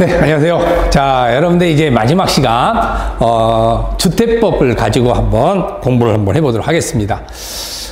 네, 안녕하세요. 자, 여러분들 이제 마지막 시간, 주택법을 가지고 한번 공부를 한번 해보도록 하겠습니다.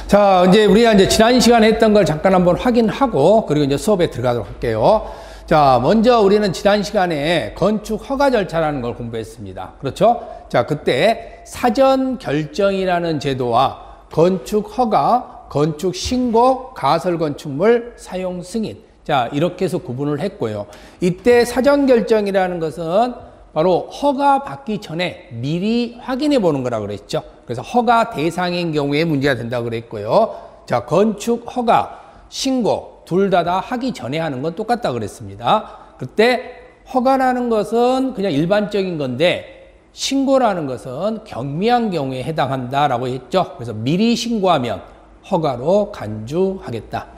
자, 이제 우리가 이제 지난 시간에 했던 걸 잠깐 한번 확인하고, 그리고 이제 수업에 들어가도록 할게요. 자, 먼저 우리는 지난 시간에 건축 허가 절차라는 걸 공부했습니다. 그렇죠? 자, 그때 사전 결정이라는 제도와 건축 허가, 건축 신고, 가설 건축물 사용 승인. 자, 이렇게 해서 구분을 했고요. 이때 사전 결정이라는 것은 바로 허가 받기 전에 미리 확인해 보는 거라고 그랬죠. 그래서 허가 대상인 경우에 문제가 된다고 그랬고요. 자, 건축 허가, 신고 둘 다 하기 전에 하는 건 똑같다고 그랬습니다. 그때 허가라는 것은 그냥 일반적인 건데 신고라는 것은 경미한 경우에 해당한다라고 했죠. 그래서 미리 신고하면 허가로 간주하겠다.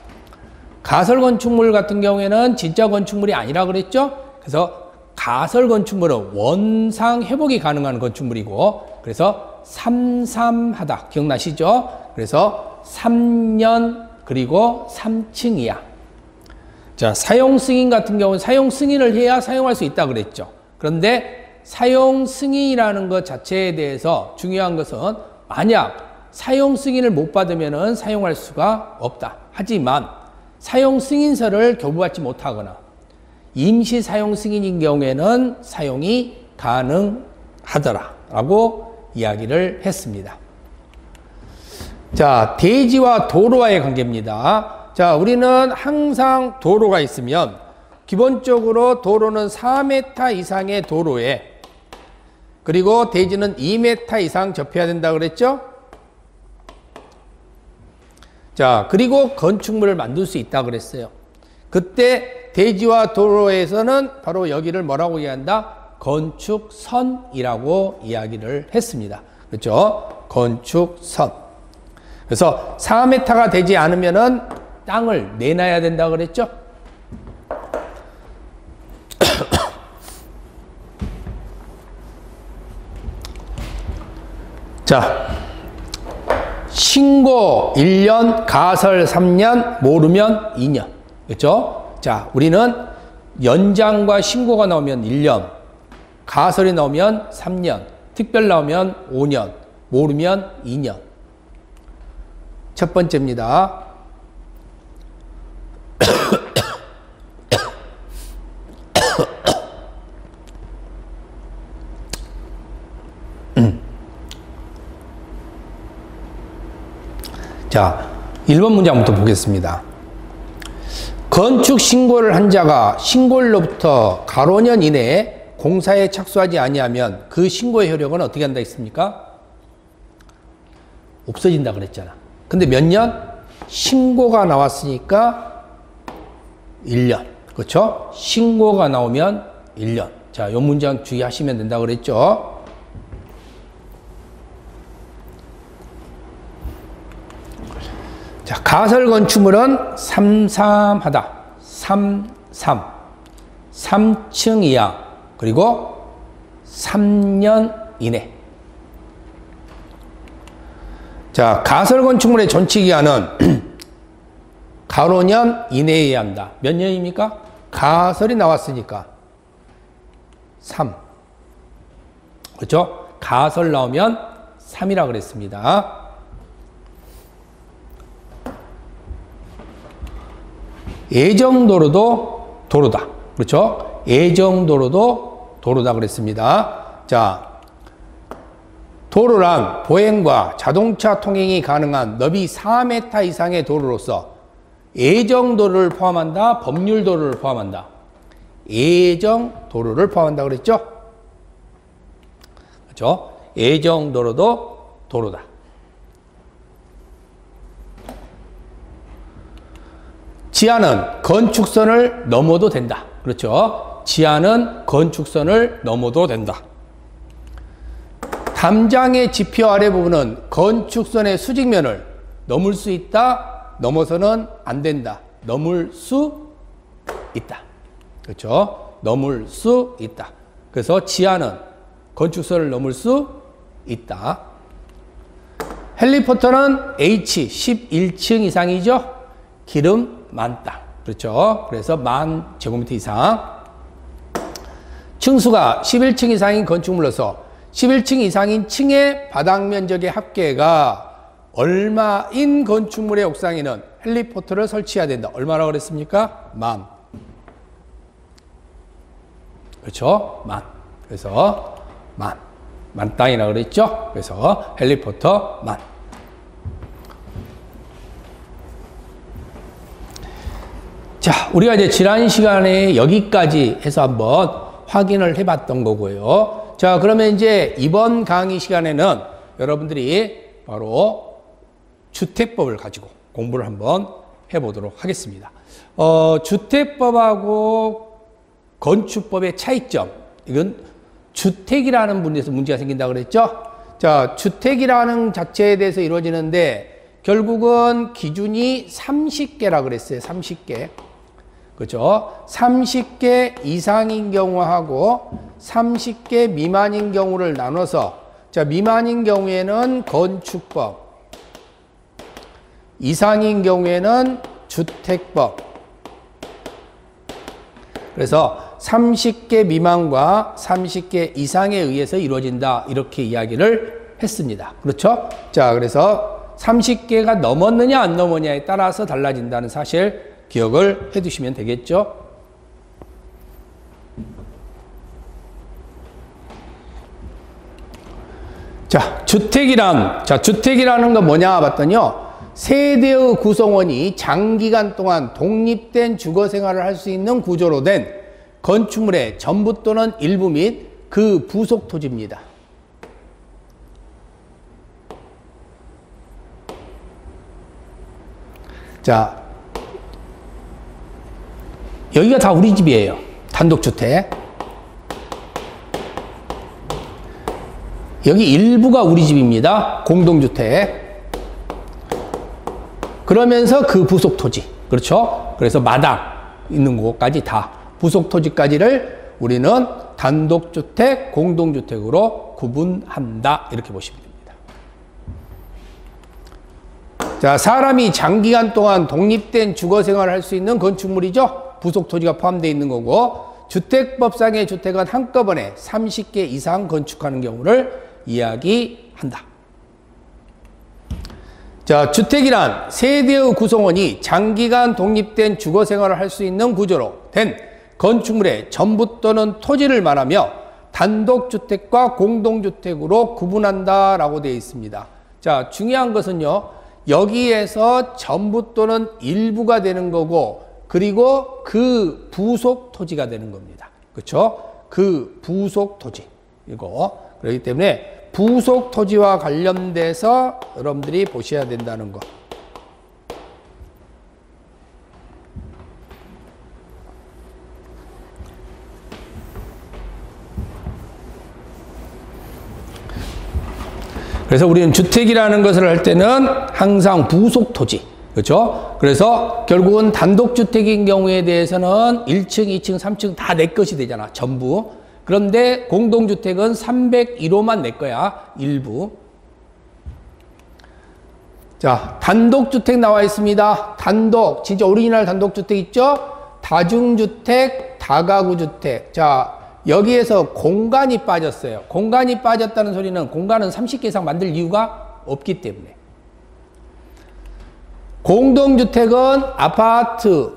가설 건축물 같은 경우에는 진짜 건축물이 아니라 그랬죠. 그래서 가설 건축물은 원상 회복이 가능한 건축물이고, 그래서 삼삼하다. 기억나시죠? 그래서 3년 그리고 3층 이하. 자, 사용 승인 같은 경우는 사용 승인을 해야 사용할 수 있다 그랬죠. 그런데 사용 승인이라는 것 자체에 대해서 중요한 것은 만약 사용 승인을 못 받으면 사용할 수가 없다. 하지만 사용 승인서를 교부받지 못하거나 임시 사용 승인인 경우에는 사용이 가능하더라라고 이야기를 했습니다. 자, 대지와 도로와의 관계입니다. 자, 우리는 항상 도로가 있으면 기본적으로 도로는 4m 이상의 도로에, 그리고 대지는 2m 이상 접해야 된다 그랬죠? 자, 그리고 건축물을 만들 수 있다 그랬어요. 그때 대지와 도로에서는 바로 여기를 뭐라고 이야기한다? 건축선이라고 이야기를 했습니다. 그렇죠? 건축선. 그래서 4m가 되지 않으면은 땅을 내놔야 된다 그랬죠? 자, 신고 1년, 가설 3년, 모르면 2년. 그렇죠? 자, 우리는 연장과 신고가 나오면 1년, 가설이 나오면 3년, 특별 나오면 5년, 모르면 2년. 첫 번째입니다. 자, 1번 문장부터 보겠습니다. 건축 신고를 한 자가 신고일로부터 가로년 이내에 공사에 착수하지 아니하면 그 신고의 효력은 어떻게 한다 했습니까? 없어진다 그랬잖아. 근데 몇 년? 신고가 나왔으니까 1년. 그렇죠? 신고가 나오면 1년. 자, 이 문장 주의하시면 된다 그랬죠? 자, 가설 건축물은 삼삼하다. 3층 이하, 그리고 3년 이내. 자, 가설 건축물의 존치기한은 가로년 이내에 해야 한다. 몇 년입니까? 가설이 나왔으니까 3. 그렇죠? 가설 나오면 3이라 그랬습니다. 예정도로도 도로다. 그렇죠? 예정도로도 도로다 그랬습니다. 자, 도로란 보행과 자동차 통행이 가능한 너비 4m 이상의 도로로서 예정도로를 포함한다, 법률도로를 포함한다. 예정도로를 포함한다 그랬죠? 그렇죠? 예정도로도 도로다. 지하는 건축선을 넘어도 된다. 그렇죠? 지하는 건축선을 넘어도 된다. 담장의 지표 아래 부분은 건축선의 수직면을 넘을 수 있다. 넘어서는 안 된다. 넘을 수 있다. 그렇죠? 넘을 수 있다. 그래서 지하는 건축선을 넘을 수 있다. 헬리포터는 H 11층 이상이죠. 기름 만 땅. 그렇죠? 그래서 10,000제곱미터 이상. 층수가 11층 이상인 건축물로서 11층 이상인 층의 바닥 면적의 합계가 얼마인 건축물의 옥상에는 헬리포터를 설치해야 된다. 얼마라고 그랬습니까? 만. 그렇죠? 만. 그래서 만 땅이라고 그랬죠? 그래서 헬리포터 만. 자, 우리가 이제 지난 시간에 여기까지 해서 한번 확인을 해봤던 거고요. 자, 그러면 이제 이번 강의 시간에는 여러분들이 바로 주택법을 가지고 공부를 한번 해보도록 하겠습니다. 주택법하고 건축법의 차이점. 이건 주택이라는 분에서 문제가 생긴다고 그랬죠? 자, 주택이라는 자체에 대해서 이루어지는데 결국은 기준이 30개라 그랬어요. 30개. 그죠? 30개 이상인 경우하고 30개 미만인 경우를 나눠서, 자, 미만인 경우에는 건축법, 이상인 경우에는 주택법. 그래서 30개 미만과 30개 이상에 의해서 이루어진다. 이렇게 이야기를 했습니다. 그렇죠? 자, 그래서 30개가 넘었느냐 안 넘었느냐에 따라서 달라진다는 사실 기억을 해 두시면 되겠죠? 자, 주택이라는 건 뭐냐 봤더니요. 세대의 구성원이 장기간 동안 독립된 주거 생활을 할 수 있는 구조로 된 건축물의 전부 또는 일부 및 그 부속 토지입니다. 자, 여기가 다 우리 집이에요. 단독주택. 여기 일부가 우리 집입니다. 공동주택. 그러면서 그 부속 토지. 그렇죠? 그래서 마당 있는 곳까지 다 부속 토지까지를 우리는 단독주택, 공동주택으로 구분한다. 이렇게 보시면 됩니다. 자, 사람이 장기간 동안 독립된 주거 생활을 할 수 있는 건축물이죠. 부속 토지가 포함되어 있는 거고, 주택법상의 주택은 한꺼번에 30개 이상 건축하는 경우를 이야기한다. 자, 주택이란 세대의 구성원이 장기간 독립된 주거 생활을 할 수 있는 구조로 된 건축물의 전부 또는 토지를 말하며 단독주택과 공동주택으로 구분한다라고 되어 있습니다. 자, 중요한 것은요, 여기에서 전부 또는 일부가 되는 거고, 그리고 그 부속 토지가 되는 겁니다. 그렇죠? 그 부속 토지. 이거. 그렇기 때문에 부속 토지와 관련돼서 여러분들이 보셔야 된다는 거. 그래서 우리는 주택이라는 것을 할 때는 항상 부속 토지. 그렇죠? 그래서 결국은 단독주택인 경우에 대해서는 1층, 2층, 3층 다 내 것이 되잖아. 전부. 그런데 공동주택은 301호만 내 거야. 일부. 자, 단독주택 나와 있습니다. 단독. 진짜 오리지널 단독주택 있죠? 다중주택, 다가구주택. 자, 여기에서 공간이 빠졌어요. 공간이 빠졌다는 소리는 공간은 30개 이상 만들 이유가 없기 때문에. 공동주택은 아파트,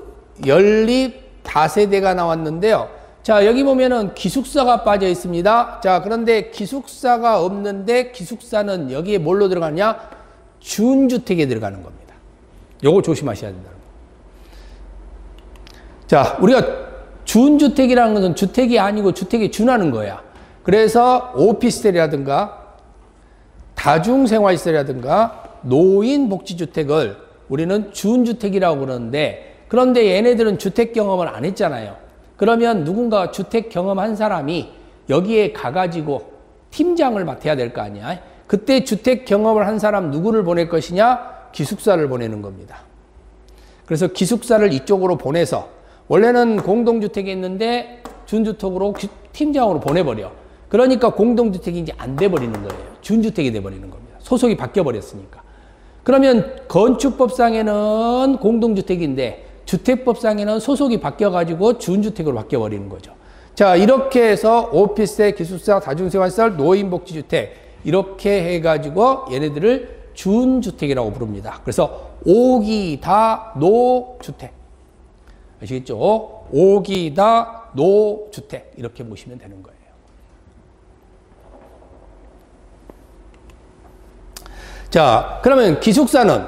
연립, 다세대가 나왔는데요. 자, 여기 보면은 기숙사가 빠져 있습니다. 자, 그런데 기숙사가 없는데 기숙사는 여기에 뭘로 들어가냐? 준주택에 들어가는 겁니다. 요거 조심하셔야 된다는 거. 자, 우리가 준주택이라는 것은 주택이 아니고 주택에 준하는 거야. 그래서 오피스텔이라든가 다중생활시설이라든가 노인복지주택을 우리는 준주택이라고 그러는데, 그런데 얘네들은 주택 경험을 안 했잖아요. 그러면 누군가 주택 경험한 사람이 여기에 가가지고 팀장을 맡아야 될 거 아니야. 그때 주택 경험을 한 사람 누구를 보낼 것이냐? 기숙사를 보내는 겁니다. 그래서 기숙사를 이쪽으로 보내서, 원래는 공동주택에 있는데 준주택으로 팀장으로 보내버려. 그러니까 공동주택이 이제 안 돼버리는 거예요. 준주택이 돼버리는 겁니다. 소속이 바뀌어버렸으니까. 그러면 건축법상에는 공동주택인데 주택법상에는 소속이 바뀌어가지고 준주택으로 바뀌어버리는 거죠. 자, 이렇게 해서 오피스텔, 기숙사, 다중생활시설, 노인복지주택 이렇게 해가지고 얘네들을 준주택이라고 부릅니다. 그래서 오기다노주택. 아시겠죠? 오기다노주택 이렇게 보시면 되는 거예요. 자, 그러면 기숙사는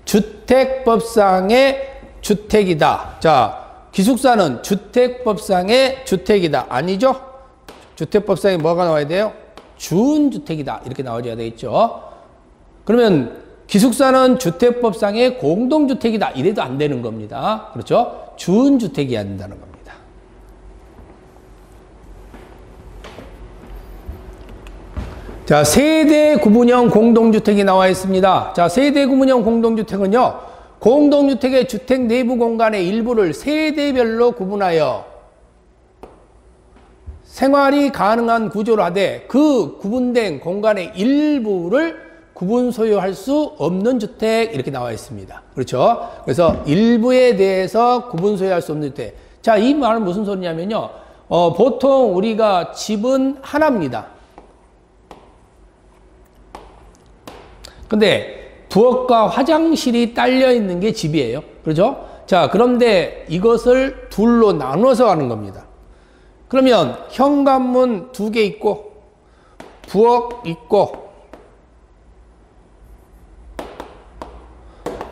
주택법상의 주택이다. 자, 기숙사는 주택법상의 주택이다. 아니죠? 주택법상에 뭐가 나와야 돼요? 준주택이다. 이렇게 나와줘야 되겠죠? 그러면 기숙사는 주택법상의 공동주택이다. 이래도 안 되는 겁니다. 그렇죠? 준주택이어야 된다는 겁니다. 자, 세대 구분형 공동주택이 나와 있습니다. 자, 세대 구분형 공동주택은요, 공동주택의 주택 내부 공간의 일부를 세대별로 구분하여 생활이 가능한 구조로 하되 그 구분된 공간의 일부를 구분 소유할 수 없는 주택 이렇게 나와 있습니다. 그렇죠? 그래서 일부에 대해서 구분 소유할 수 없는 주택. 자, 이 말은 무슨 소리냐면요. 보통 우리가 집은 하나입니다. 근데 부엌과 화장실이 딸려 있는 게 집이에요. 그렇죠? 자, 그런데 이것을 둘로 나눠서 하는 겁니다. 그러면 현관문 2개 있고 부엌 있고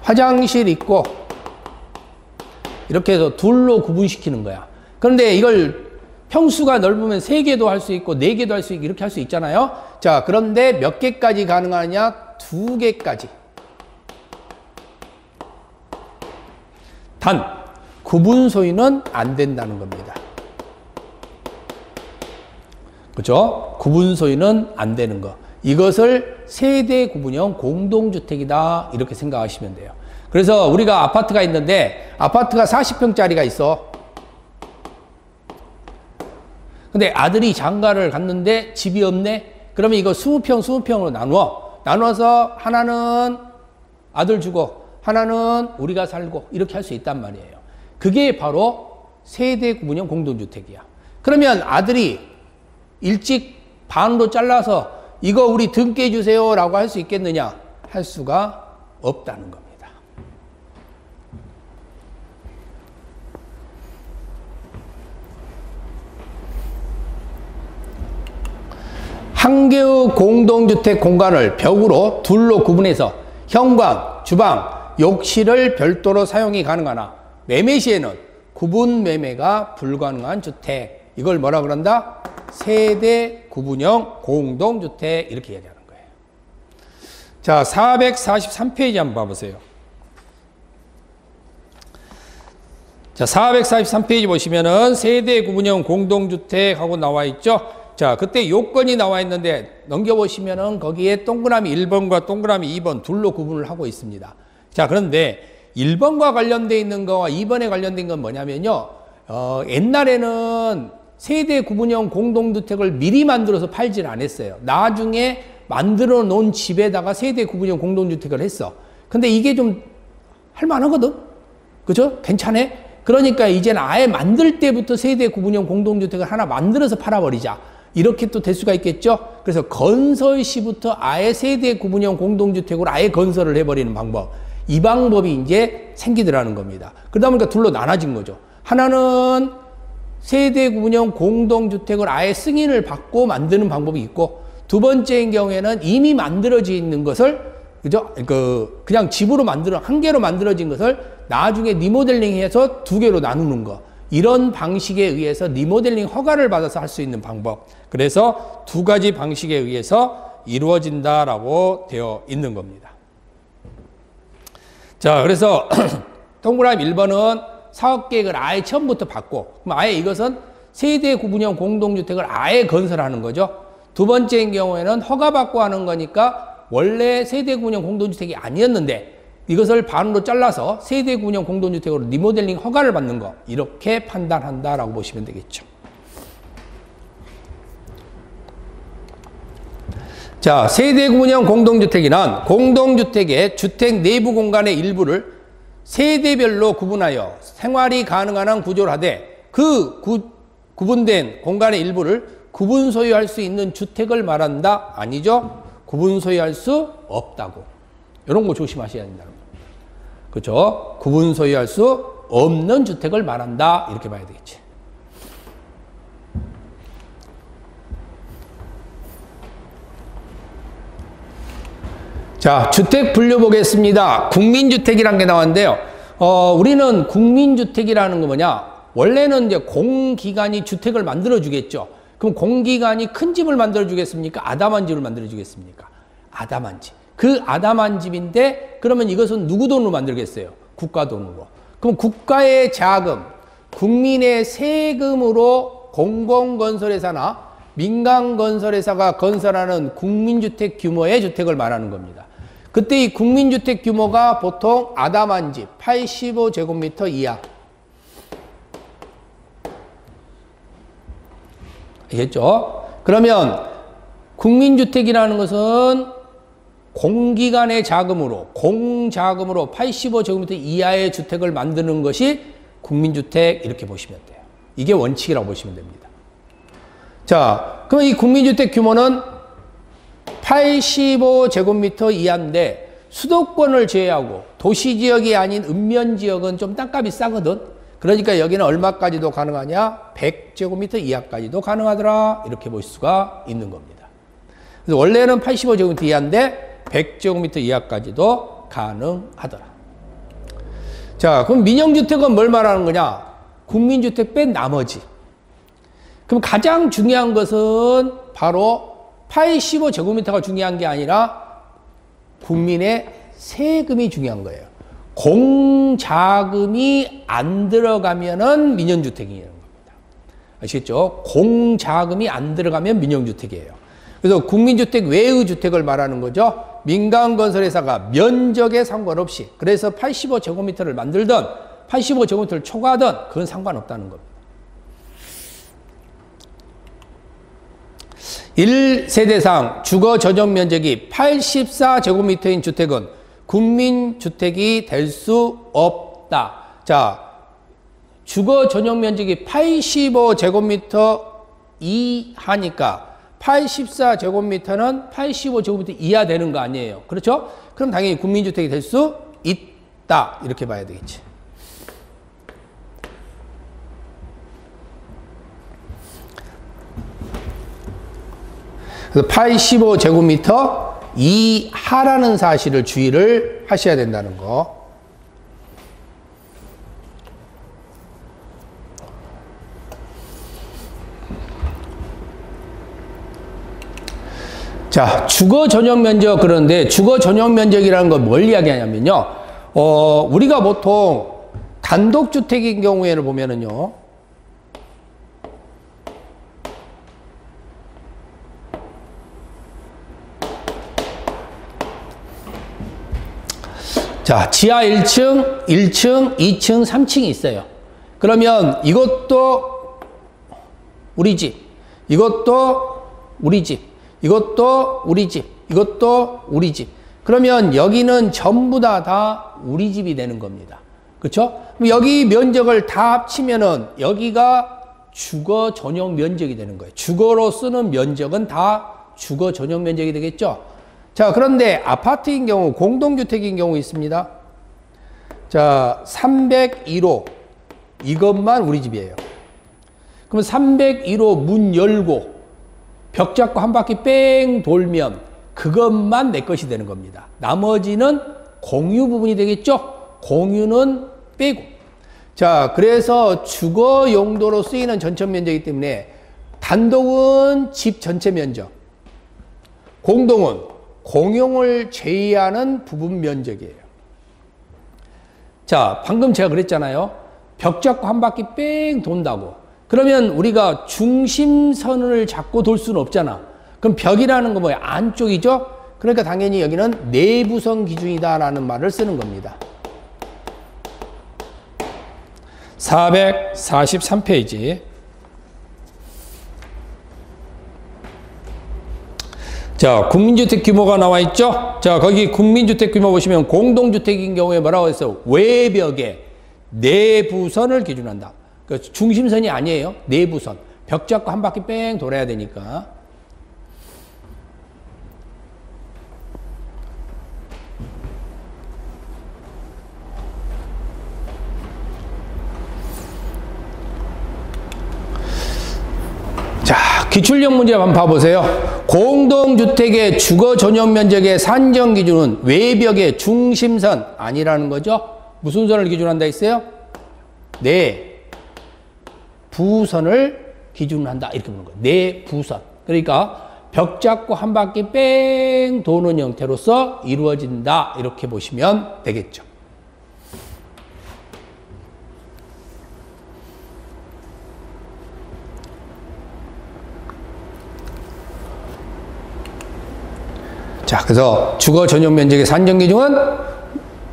화장실 있고 이렇게 해서 둘로 구분시키는 거야. 그런데 이걸 평수가 넓으면 3개도 할 수 있고 4개도 할 수 있고 이렇게 할 수 있잖아요. 자, 그런데 몇 개까지 가능하냐? 2개까지. 단 구분 소유는 안 된다는 겁니다. 그렇죠? 구분 소유는 안 되는 거. 이것을 세대 구분형 공동주택이다 이렇게 생각하시면 돼요. 그래서 우리가 아파트가 있는데 아파트가 40평짜리가 있어. 근데 아들이 장가를 갔는데 집이 없네. 그러면 이거 20평으로 나누어서 하나는 아들 주고 하나는 우리가 살고 이렇게 할 수 있단 말이에요. 그게 바로 세대 구분형 공동주택이야. 그러면 아들이 일찍 반으로 잘라서 이거 우리 등께 주세요 라고 할 수 있겠느냐? 할 수가 없다는 겁니다. 한 개의 공동주택 공간을 벽으로 둘로 구분해서 현관, 주방, 욕실을 별도로 사용이 가능하나 매매 시에는 구분 매매가 불가능한 주택. 이걸 뭐라 그런다? 세대 구분형 공동주택 이렇게 얘기하는 거예요. 자, 443페이지 한번 봐보세요. 자, 443페이지 보시면은 세대 구분형 공동주택하고 나와 있죠. 자, 그때 요건이 나와 있는데 넘겨보시면은 거기에 동그라미 1번과 동그라미 2번 둘로 구분을 하고 있습니다. 자, 그런데 1번과 관련되어 있는 거와 2번에 관련된 건 뭐냐면요. 옛날에는 세대 구분형 공동주택을 미리 만들어서 팔질 않았어요. 나중에 만들어 놓은 집에다가 세대 구분형 공동주택을 했어. 근데 이게 좀 할만하거든? 그죠? 괜찮아? 그러니까 이제는 아예 만들 때부터 세대 구분형 공동주택을 하나 만들어서 팔아버리자. 이렇게 또 될 수가 있겠죠? 그래서 건설 시부터 아예 세대 구분형 공동주택으로 아예 건설을 해버리는 방법. 이 방법이 이제 생기더라는 겁니다. 그러다 보니까 둘로 나눠진 거죠. 하나는 세대 구분형 공동주택을 아예 승인을 받고 만드는 방법이 있고, 두 번째인 경우에는 이미 만들어져 있는 것을, 그죠? 그냥 집으로 한 개로 만들어진 것을 나중에 리모델링 해서 2개로 나누는 거. 이런 방식에 의해서 리모델링 허가를 받아서 할 수 있는 방법. 그래서 2가지 방식에 의해서 이루어진다라고 되어 있는 겁니다. 자, 그래서 동그라미 1번은 사업계획을 아예 처음부터 받고, 그럼 아예 이것은 세대 구분형 공동주택을 아예 건설하는 거죠. 두 번째인 경우에는 허가받고 하는 거니까 원래 세대 구분형 공동주택이 아니었는데 이것을 반으로 잘라서 세대 구분형 공동주택으로 리모델링 허가를 받는 거, 이렇게 판단한다라고 보시면 되겠죠. 자, 세대 구분형 공동주택이란 공동주택의 주택 내부 공간의 일부를 세대별로 구분하여 생활이 가능한 구조를 하되 그 구분된 공간의 일부를 구분 소유할 수 있는 주택을 말한다? 아니죠. 구분 소유할 수 없다고. 이런 거 조심하셔야 된다는 거예요. 그렇죠? 구분 소유할 수 없는 주택을 말한다. 이렇게 봐야 되겠지. 자, 주택 분류 보겠습니다. 국민주택이라는 게 나왔는데요. 우리는 국민주택이라는 거 뭐냐? 원래는 이제 공기관이 주택을 만들어 주겠죠. 그럼 공기관이 큰 집을 만들어 주겠습니까? 아담한 집을 만들어 주겠습니까? 아담한 집. 그 아담한 집인데 그러면 이것은 누구 돈으로 만들겠어요? 국가 돈으로. 그럼 국가의 자금, 국민의 세금으로 공공건설회사나 민간건설회사가 건설하는 국민주택 규모의 주택을 말하는 겁니다. 그때 이 국민주택 규모가 보통 아담한 집 85제곱미터 이하. 알겠죠? 그러면 국민주택이라는 것은 공기관의 자금으로, 공자금으로 85제곱미터 이하의 주택을 만드는 것이 국민주택 이렇게 보시면 돼요. 이게 원칙이라고 보시면 됩니다. 자, 그럼 이 국민주택 규모는 85제곱미터 이하인데 수도권을 제외하고 도시지역이 아닌 읍면지역은 좀 땅값이 싸거든. 그러니까 여기는 얼마까지도 가능하냐? 100제곱미터 이하까지도 가능하더라. 이렇게 볼 수가 있는 겁니다. 그래서 원래는 85제곱미터 이하인데 100제곱미터 이하까지도 가능하더라. 자, 그럼 민영주택은 뭘 말하는 거냐? 국민주택 뺀 나머지. 그럼 가장 중요한 것은 바로 85제곱미터가 중요한 게 아니라 국민의 세금이 중요한 거예요. 공자금이 안 들어가면은 민영주택이라는 겁니다. 아시겠죠? 공자금이 안 들어가면 민영주택이에요. 그래서 국민주택 외의 주택을 말하는 거죠. 민간건설회사가 면적에 상관없이, 그래서 85제곱미터를 만들든 85제곱미터를 초과하든 그건 상관없다는 겁니다. 1세대상 주거 전용 면적이 84제곱미터인 주택은 국민주택이 될 수 없다. 자, 주거 전용 면적이 85제곱미터 이하니까 84제곱미터는 85제곱미터 이하 되는 거 아니에요. 그렇죠? 그럼 당연히 국민주택이 될 수 있다. 이렇게 봐야 되겠지. 그래서 85제곱미터 이하라는 사실을 주의를 하셔야 된다는 거. 자, 주거 전용 면적. 그런데 주거 전용 면적이라는 건 뭘 이야기하냐면요. 우리가 보통 단독주택인 경우에는 보면은요. 자, 지하 1층, 1층, 2층, 3층이 있어요. 그러면 이것도 우리 집, 이것도 우리 집, 이것도 우리 집, 이것도 우리 집. 그러면 여기는 전부 다 우리 집이 되는 겁니다. 그렇죠? 여기 면적을 다 합치면은 여기가 주거 전용 면적이 되는 거예요. 주거로 쓰는 면적은 다 주거 전용 면적이 되겠죠? 자, 그런데 아파트인 경우, 공동주택인 경우 있습니다. 자, 301호. 이것만 우리 집이에요. 그럼 301호 문 열고 벽 잡고 한 바퀴 뺑 돌면 그것만 내 것이 되는 겁니다. 나머지는 공유 부분이 되겠죠? 공유는 빼고. 자, 그래서 주거 용도로 쓰이는 전체 면적이기 때문에 단독은 집 전체 면적, 공동은 공용을 제외하는 부분 면적이에요. 자, 방금 제가 그랬잖아요. 벽 잡고 한 바퀴 뺑 돈다고. 그러면 우리가 중심선을 잡고 돌 수는 없잖아. 그럼 벽이라는 건 뭐야? 안쪽이죠? 그러니까 당연히 여기는 내부선 기준이다라는 말을 쓰는 겁니다. 443페이지. 자, 국민주택 규모가 나와 있죠? 자, 거기 국민주택 규모 보시면 공동주택인 경우에 뭐라고 했어요? 외벽에 내부선을 기준한다. 그 중심선이 아니에요. 내부선. 벽 잡고 한 바퀴 뺑 돌아야 되니까. 자, 기출력 문제 한번 봐보세요. 공동주택의 주거 전용 면적의 산정 기준은 외벽의 중심선 아니라는 거죠. 무슨 선을 기준한다 했어요? 내부선을 기준한다 이렇게 보는 거예요. 내부선. 그러니까 벽 잡고 한 바퀴 뺑 도는 형태로서 이루어진다 이렇게 보시면 되겠죠. 자, 그래서 주거 전용 면적의 산정 기준은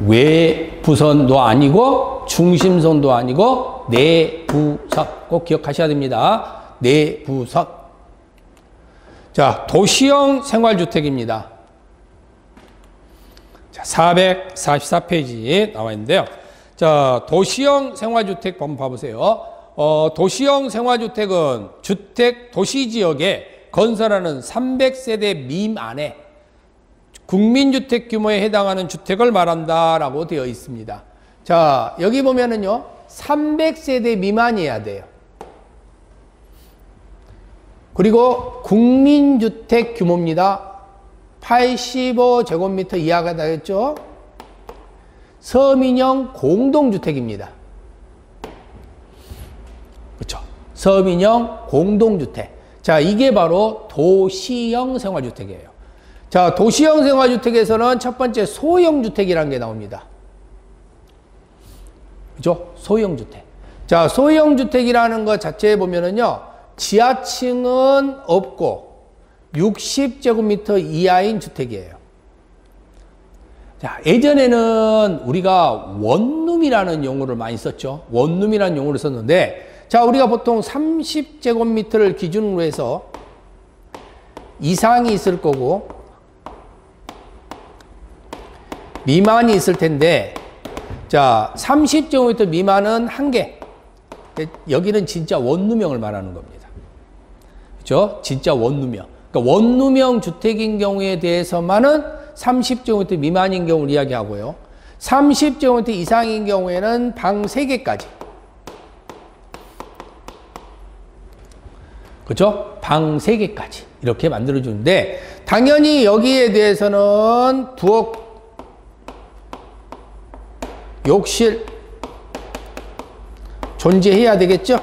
외부선도 아니고 중심선도 아니고 내부선. 꼭 기억하셔야 됩니다. 내부선. 자, 도시형 생활주택입니다. 자, 444페이지 나와 있는데요. 자, 도시형 생활주택 한번 봐보세요. 도시형 생활주택은 주택 도시지역에 건설하는 300세대 미만의 국민주택 규모에 해당하는 주택을 말한다라고 되어 있습니다. 자, 여기 보면은요, 300세대 미만이어야 돼요. 그리고 국민주택 규모입니다. 85제곱미터 이하가 되겠죠? 서민형 공동주택입니다. 그렇죠? 서민형 공동주택. 자, 이게 바로 도시형 생활주택이에요. 자, 도시형 생활주택에서는 첫 번째 소형주택이라는 게 나옵니다. 그죠? 소형주택. 자, 소형주택이라는 것 자체에 보면은요, 지하층은 없고 60제곱미터 이하인 주택이에요. 자, 예전에는 우리가 원룸이라는 용어를 많이 썼죠. 원룸이라는 용어를 썼는데, 자, 우리가 보통 30제곱미터를 기준으로 해서 이상이 있을 거고, 미만이 있을 텐데, 자, 30제곱미터 미만은 한 개. 여기는 진짜 원룸형을 말하는 겁니다. 그죠? 진짜 원룸형. 그러니까 원룸형 주택인 경우에 대해서만은 30제곱미터 미만인 경우를 이야기하고요. 30제곱미터 이상인 경우에는 방 3개까지. 그죠? 방 3개까지. 이렇게 만들어주는데, 당연히 여기에 대해서는 부엌, 욕실 존재해야 되겠죠?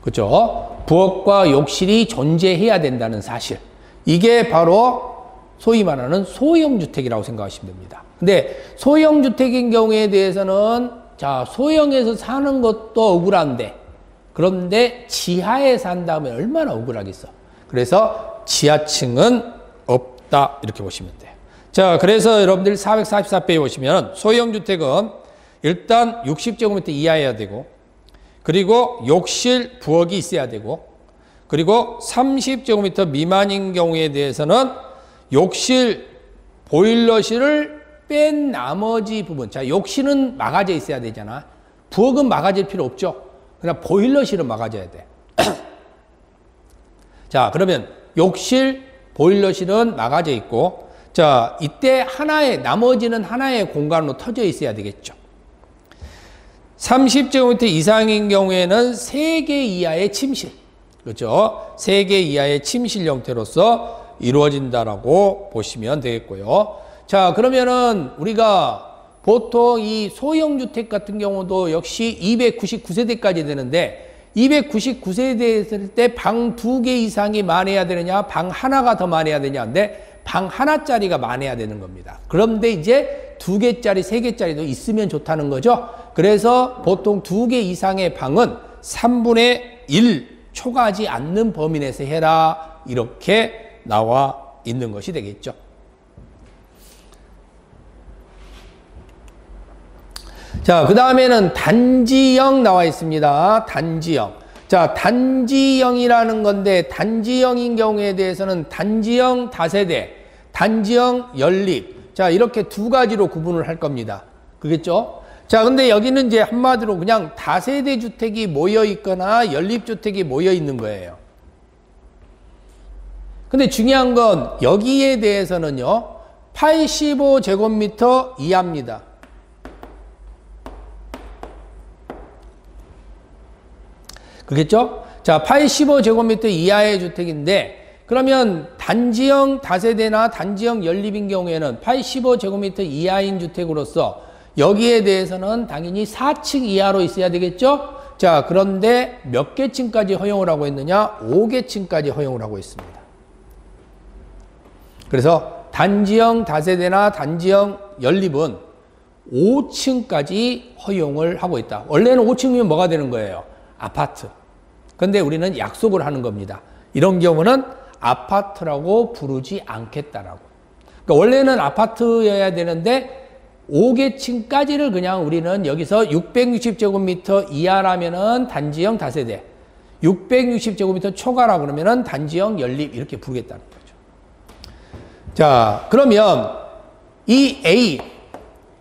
그죠? 부엌과 욕실이 존재해야 된다는 사실. 이게 바로 소위 말하는 소형주택이라고 생각하시면 됩니다. 근데 소형주택인 경우에 대해서는, 자, 소형에서 사는 것도 억울한데, 그런데 지하에 산다면 얼마나 억울하겠어. 그래서 지하층은 없다 이렇게 보시면 돼요. 자, 그래서 여러분들 444페이지 보시면 소형주택은 일단 60제곱미터 이하여야 되고, 그리고 욕실, 부엌이 있어야 되고, 그리고 30제곱미터 미만인 경우에 대해서는 욕실, 보일러실을 뺀 나머지 부분. 자, 욕실은 막아져 있어야 되잖아. 부엌은 막아질 필요 없죠. 그냥 보일러실은 막아져야 돼. 자, 그러면 욕실, 보일러실은 막아져 있고, 자, 이때 나머지는 하나의 공간으로 터져 있어야 되겠죠. 30제곱미터 이상인 경우에는 3개 이하의 침실. 그렇죠? 3개 이하의 침실 형태로서 이루어진다라고 보시면 되겠고요. 자, 그러면은 우리가 보통 이 소형주택 같은 경우도 역시 299세대까지 되는데, 299세대 했을 때 방 2개 이상이 많아야 되느냐, 방 하나가 더 많아야 되냐인데, 방 하나짜리가 많아야 되는 겁니다. 그런데 이제 2개짜리, 3개짜리도 있으면 좋다는 거죠. 그래서 보통 2개 이상의 방은 3분의 1 초과하지 않는 범위 내에서 해라. 이렇게 나와 있는 것이 되겠죠. 자, 그 다음에는 단지형 나와 있습니다. 단지형. 자, 단지형이라는 건데, 단지형인 경우에 대해서는 단지형 다세대, 단지형 연립. 자, 이렇게 두 가지로 구분을 할 겁니다. 그겠죠? 자, 근데 여기는 이제 한마디로 그냥 다세대 주택이 모여 있거나 연립주택이 모여 있는 거예요. 근데 중요한 건 여기에 대해서는요, 85제곱미터 이하입니다. 그렇겠죠? 자, 85제곱미터 이하의 주택인데, 그러면 단지형 다세대나 단지형 연립인 경우에는 85제곱미터 이하인 주택으로서 여기에 대해서는 당연히 4층 이하로 있어야 되겠죠? 자, 그런데 몇 개층까지 허용을 하고 있느냐? 5개층까지 허용을 하고 있습니다. 그래서 단지형 다세대나 단지형 연립은 5층까지 허용을 하고 있다. 원래는 5층이면 뭐가 되는 거예요? 아파트. 근데 우리는 약속을 하는 겁니다. 이런 경우는 아파트라고 부르지 않겠다라고. 그러니까 원래는 아파트여야 되는데 5개층까지를 그냥 우리는 여기서 660제곱미터 이하라면은 단지형 다세대, 660제곱미터 초과라 그러면은 단지형 연립 이렇게 부르겠다는 거죠. 자, 그러면 이 A,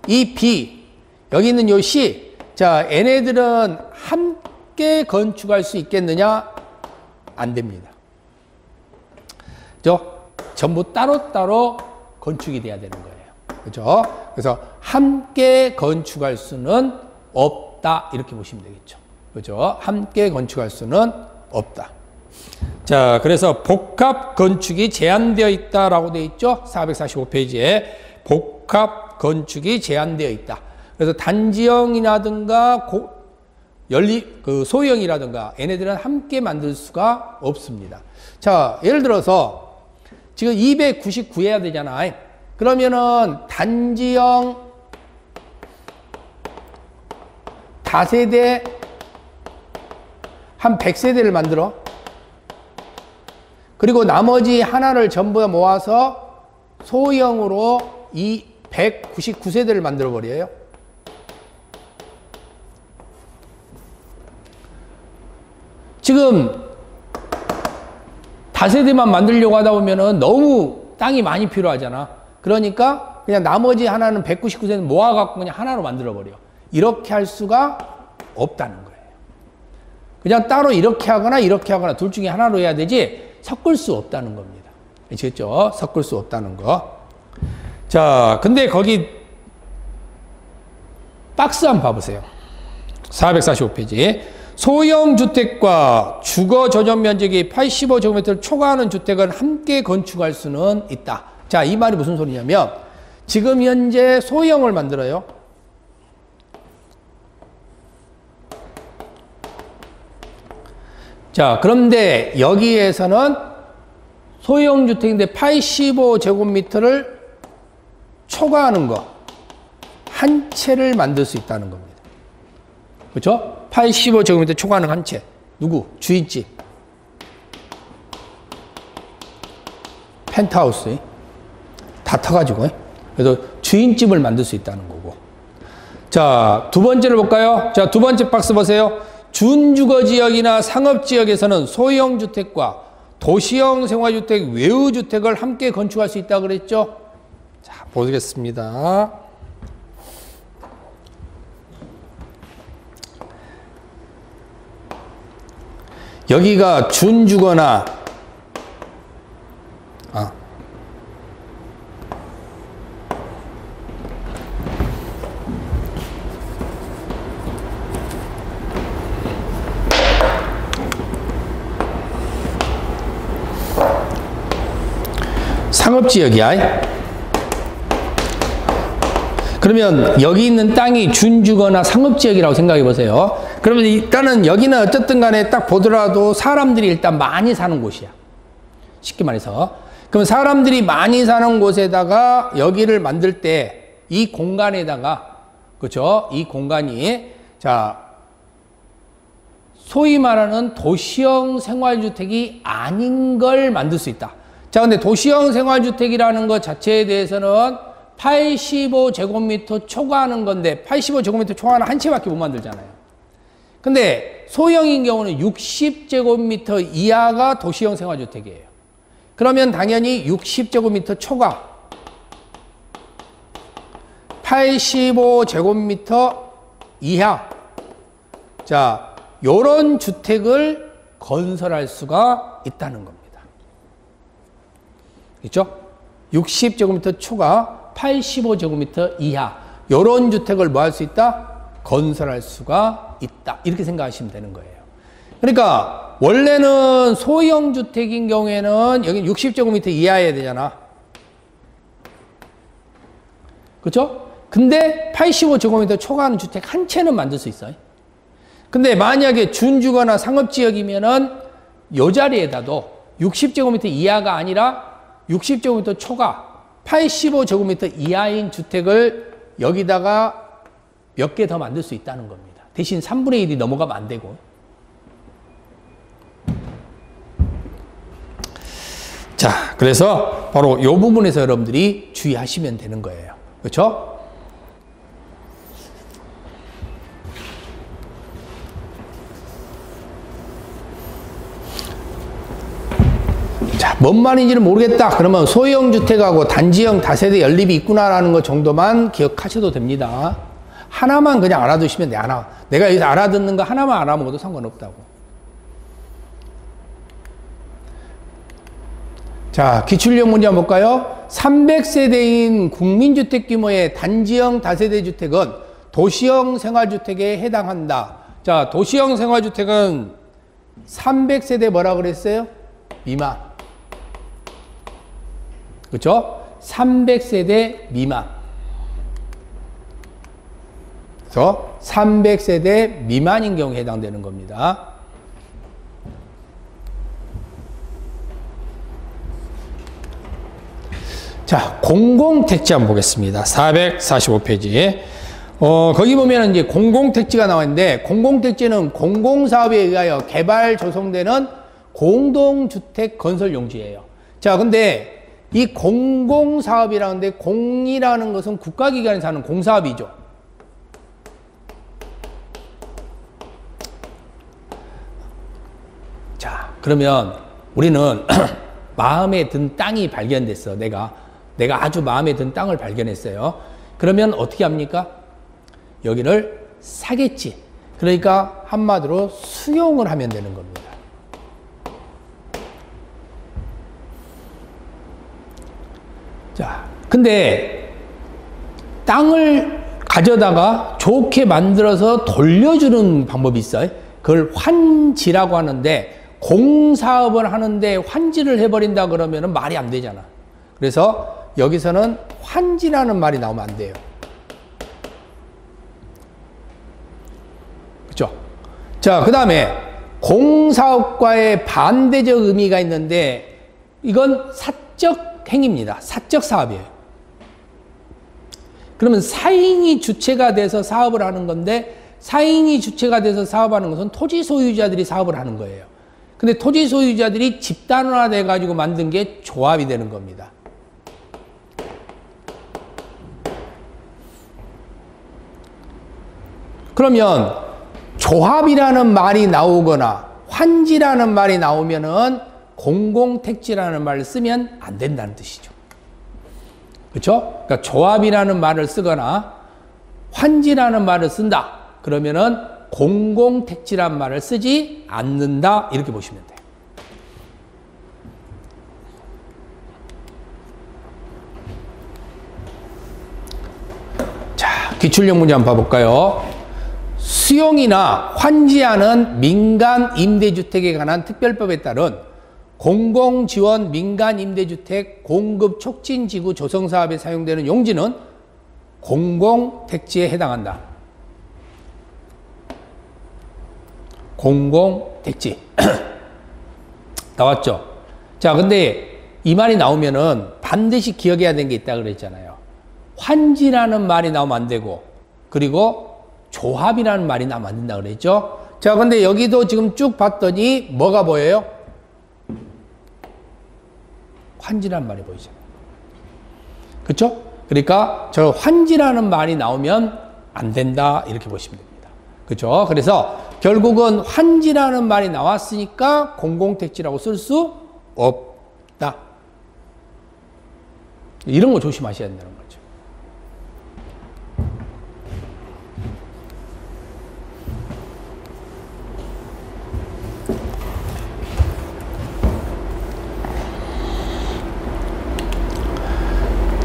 이 B, 여기 있는 요 C, 자, 얘네들은 함께 건축할 수 있겠느냐? 안 됩니다. 전부 따로따로 건축이 돼야 되는 거예요. 그죠? 그래서 함께 건축할 수는 없다. 이렇게 보시면 되겠죠. 그죠? 함께 건축할 수는 없다. 자, 그래서 복합 건축이 제한되어 있다라고 되어 있죠. 445페이지에 복합 건축이 제한되어 있다. 그래서 단지형이라든가 소형이라든가 얘네들은 함께 만들 수가 없습니다. 자, 예를 들어서 지금 299 해야 되잖아요. 그러면은 단지형 다세대 한 100세대를 만들어. 그리고 나머지 하나를 전부 모아서 소형으로 이 199세대를 만들어 버려요. 지금 다세대만 만들려고 하다 보면은 너무 땅이 많이 필요하잖아. 그러니까 그냥 나머지 하나는 199세대 모아갖고 그냥 하나로 만들어버려. 이렇게 할 수가 없다는 거예요. 그냥 따로 이렇게 하거나 둘 중에 하나로 해야 되지 섞을 수 없다는 겁니다. 아시겠죠? 섞을 수 없다는 거. 자, 근데 거기 박스 한번 봐보세요. 445페이지. 소형 주택과 주거 전용 면적이 85제곱미터를 초과하는 주택은 함께 건축할 수는 있다. 자, 이 말이 무슨 소리냐면 지금 현재 소형을 만들어요. 자, 그런데 여기에서는 소형 주택인데 85제곱미터를 초과하는 거 한 채를 만들 수 있다는 겁니다. 그렇죠? 85제곱미터 초과하는 한 채. 누구? 주인집. 펜트하우스. 다 터가지고. 그래서 주인집을 만들 수 있다는 거고. 자, 두 번째를 볼까요? 자, 두 번째 박스 보세요. 준주거지역이나 상업지역에서는 소형 주택과 도시형 생활주택, 외우주택을 함께 건축할 수 있다고 그랬죠? 자, 보겠습니다. 여기가 준주거나 상업지역이야. 그러면 여기 있는 땅이 준주거나 상업지역이라고 생각해 보세요. 그러면 일단은 여기는 어쨌든 간에 딱 보더라도 사람들이 일단 많이 사는 곳이야. 쉽게 말해서. 그럼 사람들이 많이 사는 곳에다가 여기를 만들 때 이 공간에다가, 그렇죠? 이 공간이, 자, 소위 말하는 도시형 생활주택이 아닌 걸 만들 수 있다. 자, 근데 도시형 생활주택이라는 것 자체에 대해서는 85제곱미터 초과하는 건데 85제곱미터 초과하는 한 채밖에 못 만들잖아요. 근데 소형인 경우는 60제곱미터 이하가 도시형 생활주택이에요. 그러면 당연히 60제곱미터 초과 85제곱미터 이하. 자, 요런 주택을 건설할 수가 있다는 겁니다. 그렇죠? 60제곱미터 초과 85제곱미터 이하. 요런 주택을 뭐 할 수 있다? 건설할 수가 있다. 이렇게 생각하시면 되는 거예요. 그러니까 원래는 소형 주택인 경우에는 여기 60제곱미터 이하여야 되잖아. 그렇죠? 근데 85제곱미터 초과하는 주택 한 채는 만들 수 있어요. 근데 만약에 준주거나 상업지역이면은 요 자리에다도 60제곱미터 이하가 아니라 60제곱미터 초과 85제곱미터 이하인 주택을 여기다가 몇 개 더 만들 수 있다는 겁니다. 대신 3분의 1이 넘어가면 안 되고. 자, 그래서 바로 이 부분에서 여러분들이 주의하시면 되는 거예요. 그렇죠? 자, 뭔 말인지는 모르겠다. 그러면 소형 주택하고 단지형 다세대 연립이 있구나라는 것 정도만 기억하셔도 됩니다. 하나만 그냥 알아두시면 돼. 하나. 내가 여기서 알아듣는 거 하나만 알아먹어도 상관없다고. 자, 기출력 문제 한번 볼까요? 300세대인 국민주택 규모의 단지형 다세대 주택은 도시형 생활주택에 해당한다. 자, 도시형 생활주택은 300세대 뭐라 그랬어요? 미만. 그렇죠? 300세대 미만. 그래서 300세대 미만인 경우에 해당되는 겁니다. 자, 공공택지 한번 보겠습니다. 445페이지. 거기 보면 이제 공공택지가 나와 있는데, 공공택지는 공공사업에 의하여 개발 조성되는 공동주택 건설 용지예요. 자, 근데 이 공공사업이라는데, 공이라는 것은 국가기관에서 하는 공사업이죠. 자, 그러면 우리는 마음에 든 땅이 발견됐어. 내가 아주 마음에 든 땅을 발견했어요. 그러면 어떻게 합니까? 여기를 사겠지. 그러니까 한마디로 수용을 하면 되는 겁니다. 자, 근데 땅을 가져다가 좋게 만들어서 돌려주는 방법이 있어요. 그걸 환지라고 하는데, 공사업을 하는데 환지를 해버린다 그러면 말이 안 되잖아. 그래서 여기서는 환지라는 말이 나오면 안 돼요. 그렇죠? 자, 그 다음에 공사업과의 반대적 의미가 있는데, 이건 사적 행위입니다. 사적 사업이에요. 그러면 사인이 주체가 돼서 사업을 하는 건데, 사인이 주체가 돼서 사업하는 것은 토지 소유자들이 사업을 하는 거예요. 근데 토지 소유자들이 집단화돼 가지고 만든 게 조합이 되는 겁니다. 그러면 조합이라는 말이 나오거나 환지라는 말이 나오면은 공공택지라는 말을 쓰면 안 된다는 뜻이죠. 그렇죠? 그러니까 조합이라는 말을 쓰거나 환지라는 말을 쓴다. 그러면은 공공택지란 말을 쓰지 않는다. 이렇게 보시면 돼요. 자, 기출력 문제 한번 봐볼까요? 수용이나 환지하는 민간 임대주택에 관한 특별법에 따른 공공지원 민간임대주택 공급 촉진지구 조성사업에 사용되는 용지는 공공택지에 해당한다. 공공택지. 나왔죠? 자, 근데 이 말이 나오면은 반드시 기억해야 되는 게 있다고 그랬잖아요. 환지라는 말이 나오면 안 되고, 그리고 조합이라는 말이 나오면 안 된다고 그랬죠? 자, 근데 여기도 지금 쭉 봤더니 뭐가 보여요? 환지라는 말이 보이잖아요. 그렇죠? 그러니까 저 환지라는 말이 나오면 안 된다. 이렇게 보시면 됩니다. 그렇죠? 그래서 결국은 환지라는 말이 나왔으니까 공공택지라고 쓸 수 없다. 이런 거 조심하셔야 된다는 거죠.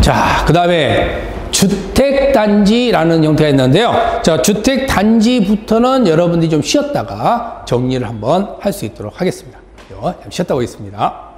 자, 그 다음에 주택단지라는 형태가 있는데요. 자, 주택단지부터는 여러분들이 좀 쉬었다가 정리를 한번 할 수 있도록 하겠습니다. 쉬었다 오겠습니다.